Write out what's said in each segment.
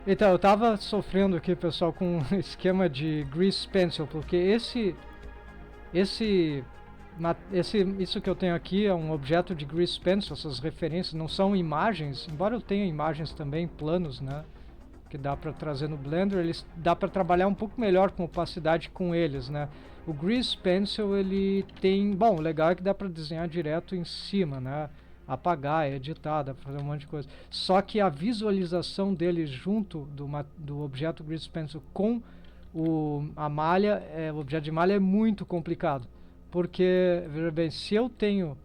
Então, eu tava sofrendo aqui, pessoal, com um esquema de Grease Pencil, porque esse, isso que eu tenho aqui é um objeto de Grease Pencil, essas referências não são imagens, embora eu tenha imagens também, planos, né, que dá para trazer no Blender, eles dá para trabalhar um pouco melhor com opacidade com eles, né. O Grease Pencil, ele tem, bom, o legal é que dá para desenhar direto em cima, né, apagar, editar, dá para fazer um monte de coisa. Só que a visualização dele junto do objeto Grease Pencil com a malha, o objeto de malha é muito complicado. Porque, veja bem, se eu tenho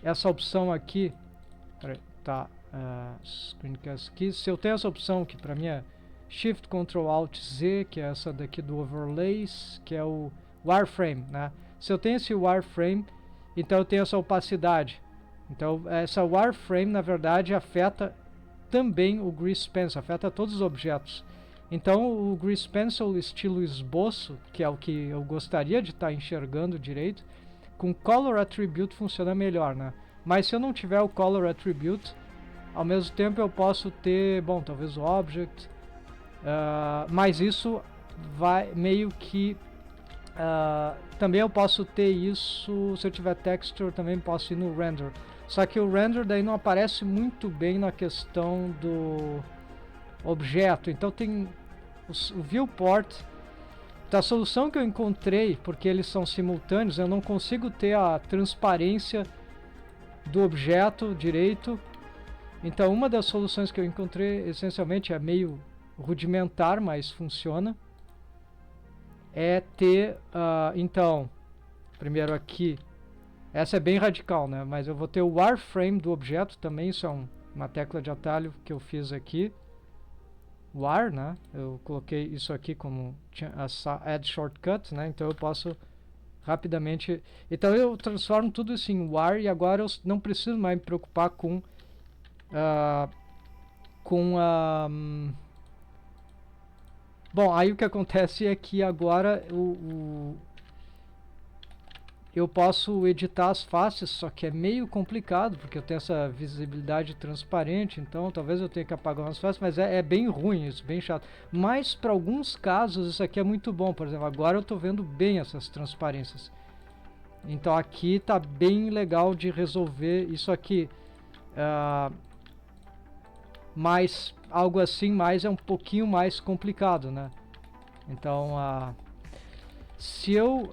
essa opção aqui, tá, screencast aqui, se eu tenho essa opção que para mim é Shift Ctrl Alt Z, que é essa daqui do Overlays, que é o Wireframe, né? Se eu tenho esse Wireframe, então eu tenho essa opacidade. Então essa Wireframe na verdade afeta também o Grease Pencil, afeta todos os objetos. Então o Grease Pencil estilo esboço, que é o que eu gostaria de estar enxergando direito, com Color Attribute funciona melhor, né? Mas se eu não tiver o Color Attribute, ao mesmo tempo eu posso ter, bom, talvez o Object, mas isso vai meio que... também eu posso ter isso, se eu tiver Texture também posso ir no Render. Só que o Render daí não aparece muito bem na questão do objeto, então tem o Viewport. Da solução que eu encontrei, porque eles são simultâneos, eu não consigo ter a transparência do objeto direito. Então uma das soluções que eu encontrei, essencialmente é meio rudimentar, mas funciona, é ter, então, primeiro aqui, essa é bem radical, né? Mas eu vou ter o wireframe do objeto também, isso é uma tecla de atalho que eu fiz aqui. War, né? Eu coloquei isso aqui como add shortcut, né? Então eu posso rapidamente... Então eu transformo tudo isso em war e agora eu não preciso mais me preocupar com bom, aí o que acontece é que agora eu posso editar as faces, só que é meio complicado, porque eu tenho essa visibilidade transparente, então talvez eu tenha que apagar umas faces, mas é bem ruim isso, bem chato. Mas para alguns casos isso aqui é muito bom, por exemplo, agora eu estou vendo bem essas transparências. Então aqui tá bem legal de resolver isso aqui. Mas algo assim mais é um pouquinho mais complicado, né? Então, se eu...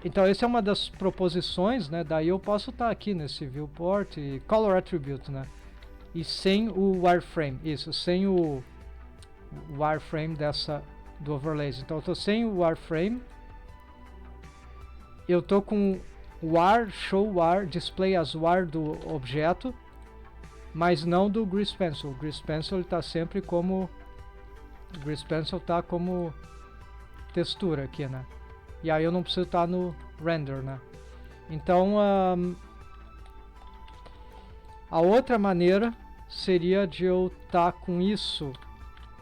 Então essa é uma das proposições, né? Daí eu posso estar aqui nesse viewport e color attribute, né? E sem o wireframe, isso, sem o wireframe do overlays. Então eu estou sem o wireframe, eu estou com war, show war, display as war do objeto, mas não do Grease Pencil. O Grease Pencil está sempre como... O Grease Pencil está como textura aqui, né? E aí eu não preciso estar no render, né? Então a outra maneira seria de eu estar com isso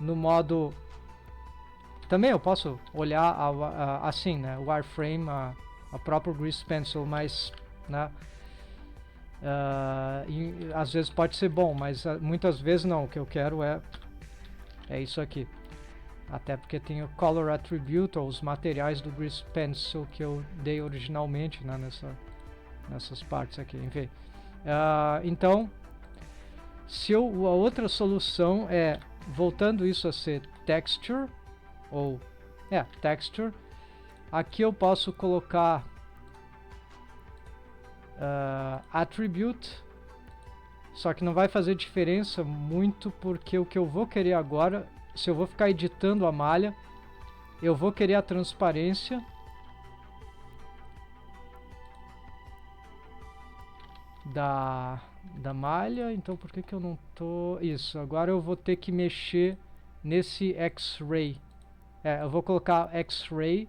no modo... Também eu posso olhar assim, né? O wireframe, a própria Grease Pencil, mas, né? E, às vezes pode ser bom, mas muitas vezes não. O que eu quero é isso aqui. Até porque tem o Color Attribute, ou os materiais do Grease Pencil que eu dei originalmente, né, nessas partes aqui, enfim. Então, a outra solução é, voltando isso a ser Texture, ou, Texture, aqui eu posso colocar Attribute, só que não vai fazer diferença muito, porque o que eu vou querer agora... Se eu vou ficar editando a malha, eu vou querer a transparência da malha. Então por que eu não tô... Isso, agora eu vou ter que mexer nesse X-Ray. Eu vou colocar X-Ray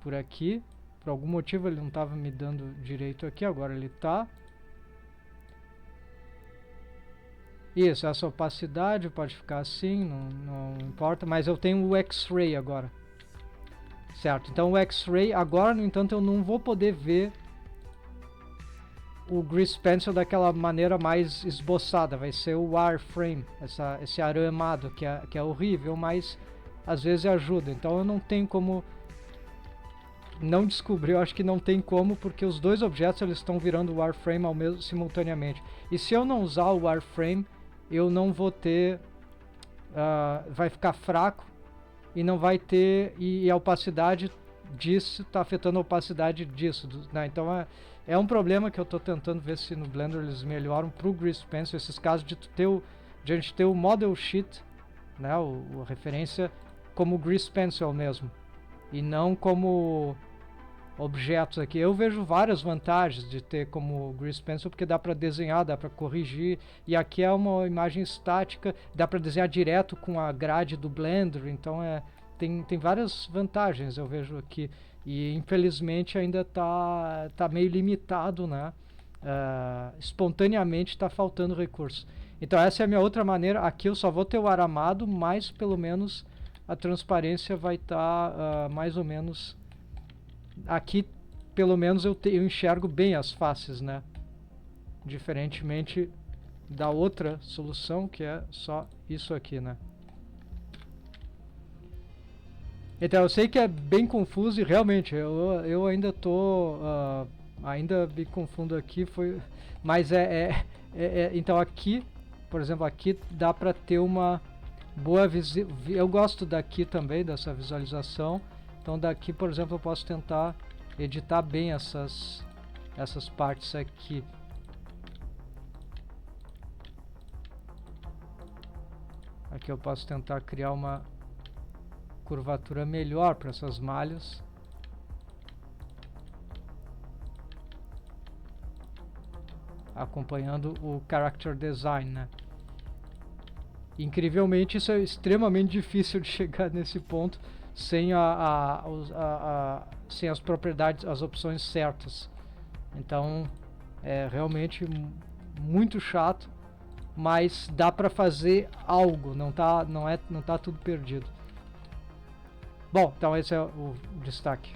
por aqui. Por algum motivo ele não estava me dando direito aqui, agora ele tá. Isso, essa opacidade pode ficar assim, não importa, mas eu tenho o X-Ray agora. Certo, então o X-Ray, agora no entanto eu não vou poder ver o Grease Pencil daquela maneira mais esboçada, vai ser o wireframe, esse aramado que é horrível, mas às vezes ajuda. Então eu não tenho como não descobrir, eu acho que não tem como, porque os dois objetos eles estão virando wireframe simultaneamente. E se eu não usar o wireframe, eu não vou ter, vai ficar fraco e não vai ter, e a opacidade disso está afetando a opacidade disso, né? Então é um problema que eu estou tentando ver se no Blender eles melhoram para o Grease Pencil, esses casos de a gente ter o model sheet, né, a referência como Grease Pencil mesmo, e não como objetos aqui. Eu vejo várias vantagens de ter como Grease Pencil, porque dá para desenhar, dá para corrigir, e aqui é uma imagem estática, dá para desenhar direto com a grade do Blender, então tem várias vantagens eu vejo aqui, e infelizmente ainda tá meio limitado, né? Espontaneamente está faltando recurso. Então essa é a minha outra maneira. Aqui eu só vou ter o aramado, mas pelo menos a transparência vai estar mais ou menos. Aqui pelo menos eu enxergo bem as faces, né? Diferentemente da outra solução, que é só isso aqui, né? Então eu sei que é bem confuso e realmente eu ainda tô ainda me confundo aqui, mas então aqui, por exemplo, aqui dá para ter uma boa eu gosto daqui também dessa visualização. Então daqui, por exemplo, eu posso tentar editar bem essas partes aqui. Aqui eu posso tentar criar uma curvatura melhor para essas malhas. Acompanhando o character design, né? Incrivelmente isso é extremamente difícil de chegar nesse ponto sem sem as propriedades, as opções certas. Então é realmente muito chato, mas dá para fazer algo, não tá tudo perdido. Bom, então esse é o destaque.